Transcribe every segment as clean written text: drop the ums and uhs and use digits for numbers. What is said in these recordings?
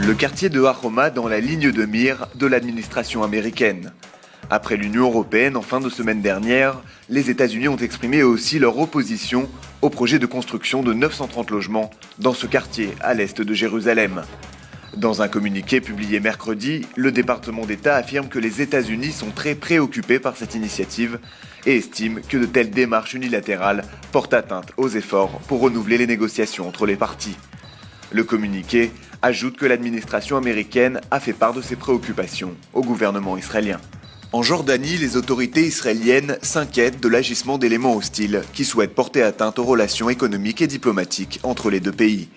Le quartier de Hachoma dans la ligne de mire de l'administration américaine. Après l'Union européenne en fin de semaine dernière, les États-Unis ont exprimé aussi leur opposition au projet de construction de 930 logements dans ce quartier à l'est de Jérusalem. Dans un communiqué publié mercredi, le département d'État affirme que les États-Unis sont très préoccupés par cette initiative et estiment que de telles démarches unilatérales portent atteinte aux efforts pour renouveler les négociations entre les parties. Le communiqué ajoute que l'administration américaine a fait part de ses préoccupations au gouvernement israélien. En Jordanie, les autorités israéliennes s'inquiètent de l'agissement d'éléments hostiles qui souhaitent porter atteinte aux relations économiques et diplomatiques entre les deux pays.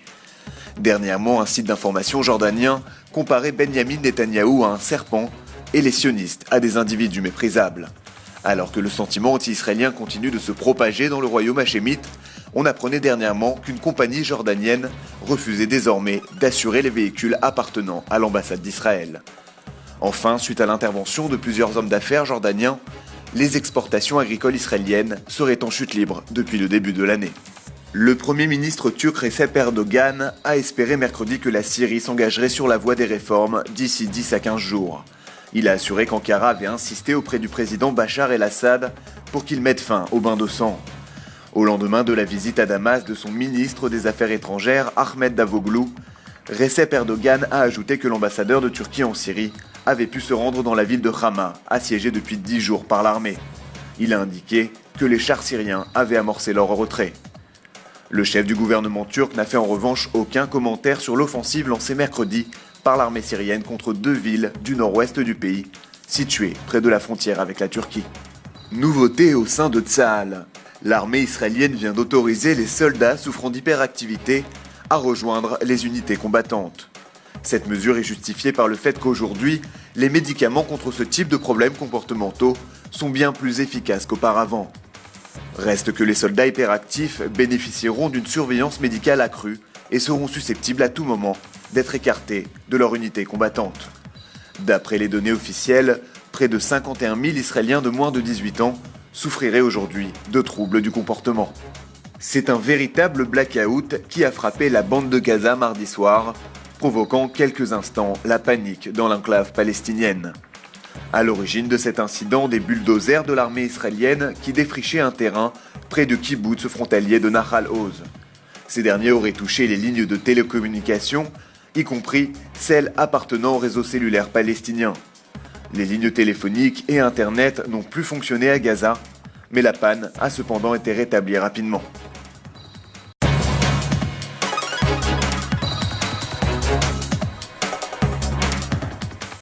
Dernièrement, un site d'information jordanien comparait Benyamin Netanyahou à un serpent et les sionistes à des individus méprisables. Alors que le sentiment anti-israélien continue de se propager dans le royaume hachémite, on apprenait dernièrement qu'une compagnie jordanienne refusait désormais d'assurer les véhicules appartenant à l'ambassade d'Israël. Enfin, suite à l'intervention de plusieurs hommes d'affaires jordaniens, les exportations agricoles israéliennes seraient en chute libre depuis le début de l'année. Le Premier ministre turc Recep Erdogan a espéré mercredi que la Syrie s'engagerait sur la voie des réformes d'ici 10 à 15 jours. Il a assuré qu'Ankara avait insisté auprès du président Bachar el-Assad pour qu'il mette fin au bain de sang. Au lendemain de la visite à Damas de son ministre des Affaires étrangères, Ahmed Davutoglu, Recep Erdogan a ajouté que l'ambassadeur de Turquie en Syrie avait pu se rendre dans la ville de Hama, assiégée depuis 10 jours par l'armée. Il a indiqué que les chars syriens avaient amorcé leur retrait. Le chef du gouvernement turc n'a fait en revanche aucun commentaire sur l'offensive lancée mercredi par l'armée syrienne contre 2 villes du nord-ouest du pays, situées près de la frontière avec la Turquie. Nouveauté au sein de Tsahal. L'armée israélienne vient d'autoriser les soldats souffrant d'hyperactivité à rejoindre les unités combattantes. Cette mesure est justifiée par le fait qu'aujourd'hui, les médicaments contre ce type de problèmes comportementaux sont bien plus efficaces qu'auparavant. Reste que les soldats hyperactifs bénéficieront d'une surveillance médicale accrue et seront susceptibles à tout moment d'être écartés de leur unité combattante. D'après les données officielles, près de 51 000 Israéliens de moins de 18 ans souffriraient aujourd'hui de troubles du comportement. C'est un véritable blackout qui a frappé la bande de Gaza mardi soir, provoquant quelques instants la panique dans l'enclave palestinienne. À l'origine de cet incident, des bulldozers de l'armée israélienne qui défrichaient un terrain près de kibboutz frontalier de Nahal Oz. Ces derniers auraient touché les lignes de télécommunications, y compris celles appartenant au réseau cellulaire palestinien. Les lignes téléphoniques et Internet n'ont plus fonctionné à Gaza, mais la panne a cependant été rétablie rapidement.